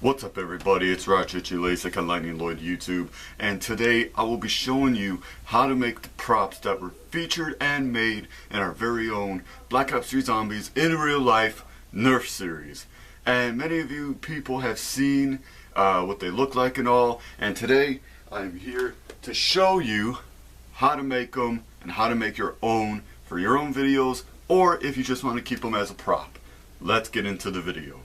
What's up everybody, it's Ragnarok on Lightning Lloyd YouTube, and today I will be showing you how to make the props that were featured and made in our very own Black Ops 3 Zombies in Real Life Nerf series. And many of you people have seen what they look like and all, and today I'm here to show you how to make them and how to make your own for your own videos, or if you just want to keep them as a prop. Let's get into the video.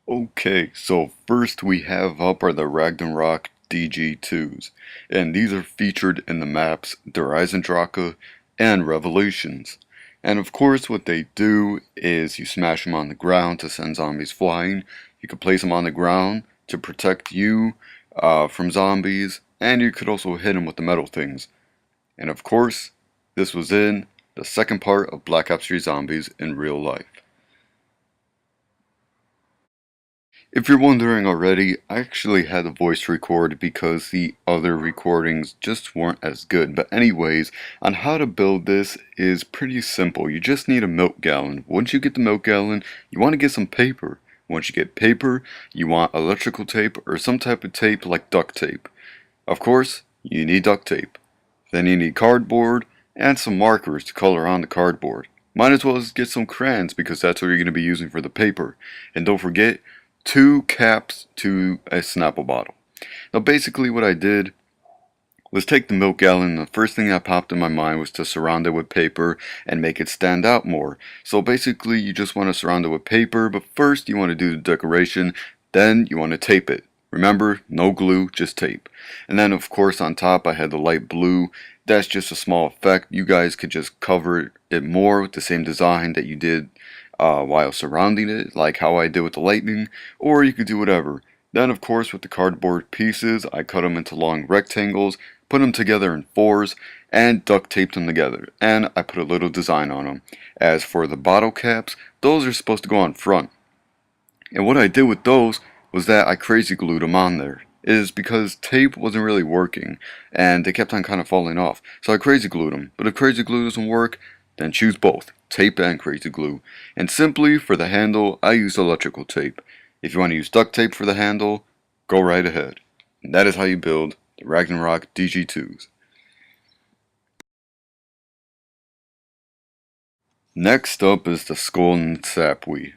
Okay, so first we have up are the Ragnarok DG Tunes, and these are featured in the maps Der Eisendrache and Revelations. And of course what they do is you smash them on the ground to send zombies flying. You can place them on the ground to protect you from zombies, and you could also hit them with the metal things. And of course, this was in the second part of Black Ops 3 Zombies in Real Life. If you're wondering already, I actually had a voice record because the other recordings just weren't as good. But anyways, on how to build this is pretty simple. You just need a milk gallon. Once you get the milk gallon, you want to get some paper. Once you get paper, you want electrical tape or some type of tape like duct tape. Of course, you need duct tape. Then you need cardboard and some markers to color on the cardboard. Might as well get some crayons because that's what you're going to be using for the paper. And don't forget, 2 caps to a Snapple bottle. Now basically what I did was take the milk gallon, and the first thing that popped in my mind was to surround it with paper and make it stand out more. So basically you just want to surround it with paper, but first you want to do the decoration, then you want to tape it. Remember, no glue, just tape. And then of course on top I had the light blue. That's just a small effect. You guys could just cover it more with the same design that you did while surrounding it, like how I did with the lightning, or you could do whatever. Then of course with the cardboard pieces, I cut them into long rectangles, put them together in 4s, and duct taped them together, and I put a little design on them. As for the bottle caps, those are supposed to go on front. And what I did with those was that I crazy glued them on there. It is because tape wasn't really working, and they kept on kind of falling off. So I crazy glued them, but if crazy glue doesn't work, then choose both, tape and crazy glue. And simply for the handle, I use electrical tape. If you want to use duct tape for the handle, go right ahead. And that is how you build the Ragnarok DG Tunes. Next up is the Skull and Sapui.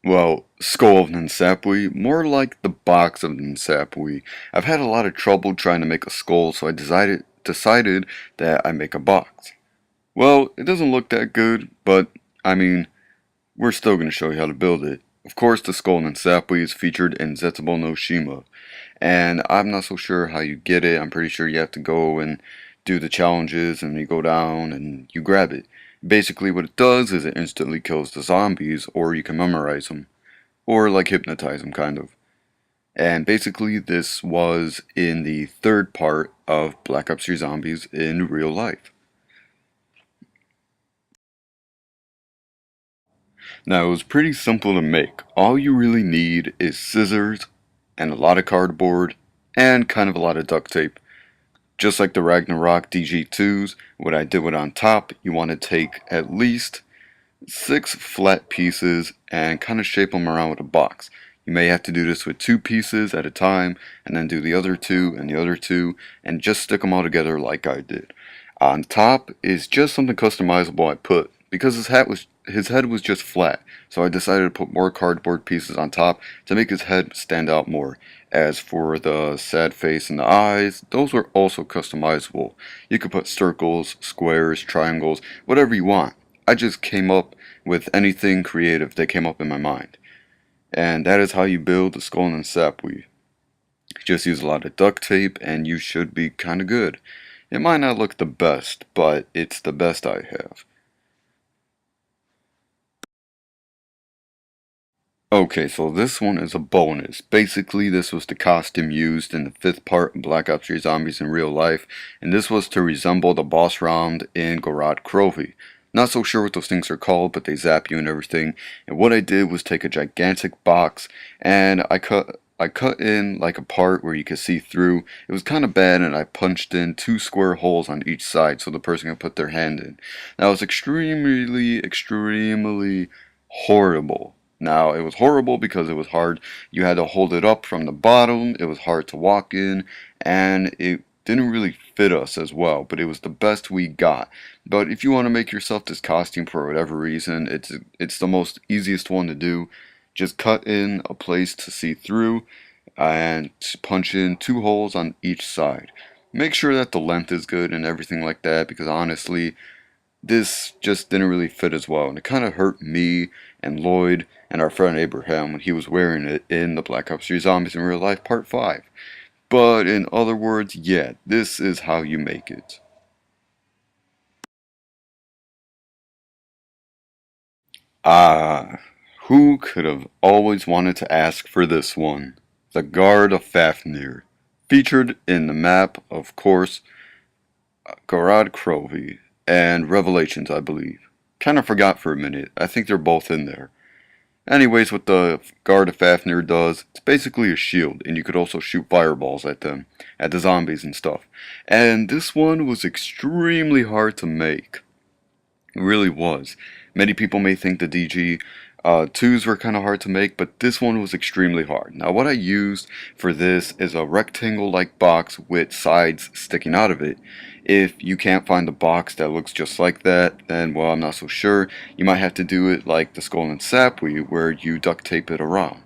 Well, Skull of Sapui, more like the box of Sapui. I've had a lot of trouble trying to make a skull, so I decided that I make a box. Well, it doesn't look that good, but, I mean, we're still going to show you how to build it. Of course, the Skull and Sapui is featured in Zetsubo no Shima, and I'm not so sure how you get it. I'm pretty sure you have to go and do the challenges, and you go down and you grab it. Basically, what it does is it instantly kills the zombies, or you can memorize them, or like hypnotize them, kind of. And basically, this was in the third part of Black Ops 3 Zombies in Real Life. Now it was pretty simple to make. All you really need is scissors and a lot of cardboard and kind of a lot of duct tape. Just like the Ragnarok DG Tunes, what I did with on top, you want to take at least 6 flat pieces and kind of shape them around with a box. You may have to do this with 2 pieces at a time and then do the other 2 and the other 2 and just stick them all together like I did. On top is just something customizable I put. Because his head was just flat, so I decided to put more cardboard pieces on top to make his head stand out more. As for the sad face and the eyes, those were also customizable. You could put circles, squares, triangles, whatever you want. I just came up with anything creative that came up in my mind. And that is how you build the Skull and Sapui. Just use a lot of duct tape and you should be kinda good. It might not look the best, but it's the best I have. Okay, so this one is a bonus. Basically, this was the costume used in the 5th part of Black Ops 3 Zombies in Real Life, and this was to resemble the boss round in Gorod Krovi. Not so sure what those things are called, but they zap you and everything. And what I did was take a gigantic box, and I cut in like a part where you could see through. It was kind of bad, and I punched in 2 square holes on each side so the person could put their hand in. That was extremely horrible. Now, it was horrible because it was hard. You had to hold it up from the bottom, it was hard to walk in, and it didn't really fit us as well, but it was the best we got. But if you want to make yourself this costume for whatever reason, it's the most easiest one to do. Just cut in a place to see through and punch in 2 holes on each side. Make sure that the length is good and everything like that, because honestly, this just didn't really fit as well, and it kind of hurt me and Lloyd and our friend Abraham when he was wearing it in the Black Ops 3 Zombies in Real Life Part 5. But in other words, yeah, this is how you make it. Ah, who could have always wanted to ask for this one? The Guard of Fafnir. Featured in the map, of course, Gorod Krovi and Revelations, I believe. Kind of forgot for a minute. I think they're both in there. Anyways, what the Guard of Fafnir does, it's basically a shield, and you could also shoot fireballs at them, at the zombies and stuff. And this one was extremely hard to make. It really was. Many people may think the DG twos were kind of hard to make, but this one was extremely hard. Now, what I used for this is a rectangle-like box with sides sticking out of it. If you can't find a box that looks just like that, then, well, I'm not so sure. You might have to do it like the Skull and Sap, where you duct tape it around.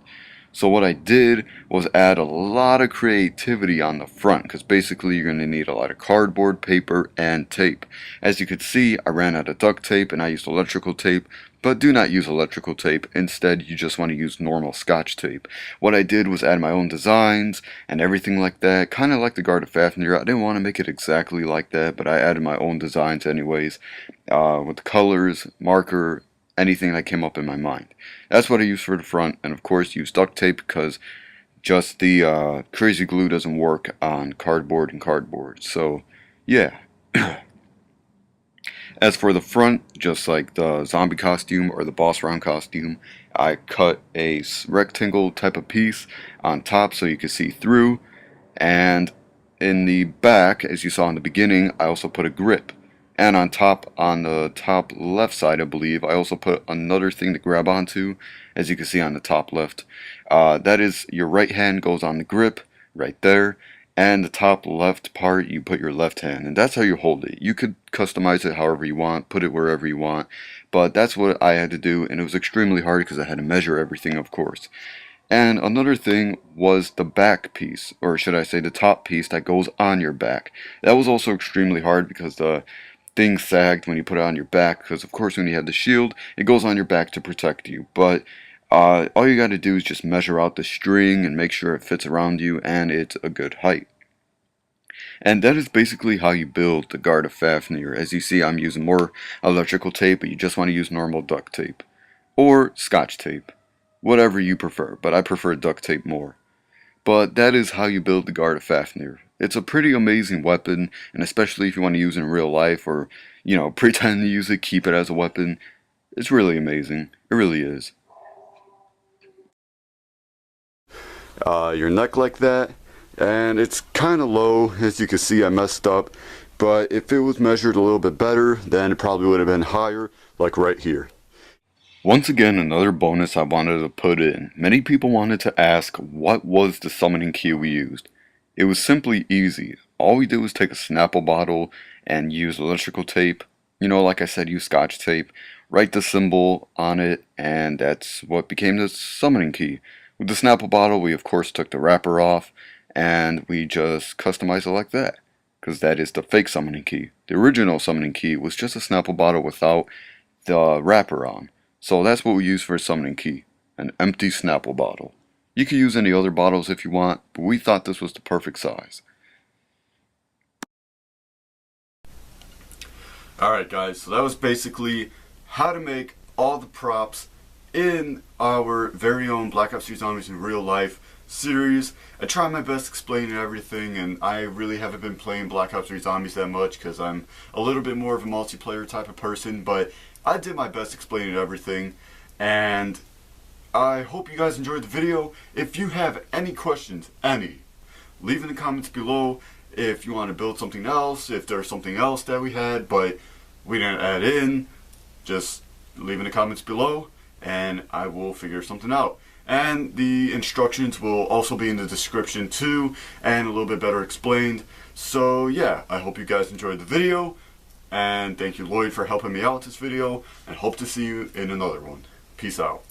So what I did was add a lot of creativity on the front, because basically you're going to need a lot of cardboard, paper, and tape. As you could see, I ran out of duct tape and I used electrical tape, but do not use electrical tape. Instead, you just want to use normal Scotch tape. What I did was add my own designs and everything like that, kind of like the Guard of Fafnir. I didn't want to make it exactly like that, but I added my own designs anyways, with the colors, marker, anything that came up in my mind. That's what I use for the front, and of course use duct tape because just the crazy glue doesn't work on cardboard and cardboard. So yeah. As for the front, just like the zombie costume or the boss round costume, I cut a rectangle type of piece on top so you can see through, and in the back, as you saw in the beginning, I also put a grip. And on top, on the top left side, I believe, I also put another thing to grab onto, as you can see on the top left. That is, your right hand goes on the grip, right there, and the top left part, you put your left hand, and that's how you hold it. You could customize it however you want, put it wherever you want, but that's what I had to do, and it was extremely hard because I had to measure everything, of course. And another thing was the back piece, or should I say the top piece that goes on your back. That was also extremely hard because the thing sagged when you put it on your back, because of course when you have the shield, it goes on your back to protect you. But all you got to do is just measure out the string and make sure it fits around you and it's a good height. And that is basically how you build the Guard of Fafnir. As you see, I'm using more electrical tape, but you just want to use normal duct tape. Or Scotch tape. Whatever you prefer, but I prefer duct tape more. But that is how you build the Guard of Fafnir. It's a pretty amazing weapon, and especially if you want to use it in real life or, you know, pretend to use it, keep it as a weapon. It's really amazing. It really is. Your neck like that, and it's kind of low. As you can see, I messed up, but if it was measured a little bit better, then it probably would have been higher, like right here. Once again, another bonus I wanted to put in. Many people wanted to ask what was the summoning key we used. It was simply easy. All we did was take a Snapple bottle and use electrical tape. You know, like I said, use Scotch tape. Write the symbol on it, and that's what became the summoning key. With the Snapple bottle, we of course took the wrapper off, and we just customized it like that. Because that is the fake summoning key. The original summoning key was just a Snapple bottle without the wrapper on. So that's what we use for a summoning key, an empty Snapple bottle. You can use any other bottles if you want, but we thought this was the perfect size. Alright guys, so that was basically how to make all the props in our very own Black Ops 3 Zombies in Real Life series. I tried my best explaining everything, and I really haven't been playing Black Ops 3 Zombies that much because I'm a little bit more of a multiplayer type of person, but I did my best explaining everything, and I hope you guys enjoyed the video. If you have any questions, leave in the comments below. If you want to build something else, if there's something else that we had but we didn't add in, just leave in the comments below. and I will figure something out. And the instructions will also be in the description too, and a little bit better explained. So yeah, I hope you guys enjoyed the video, and thank you Lloyd for helping me out with this video, and hope to see you in another one. Peace out.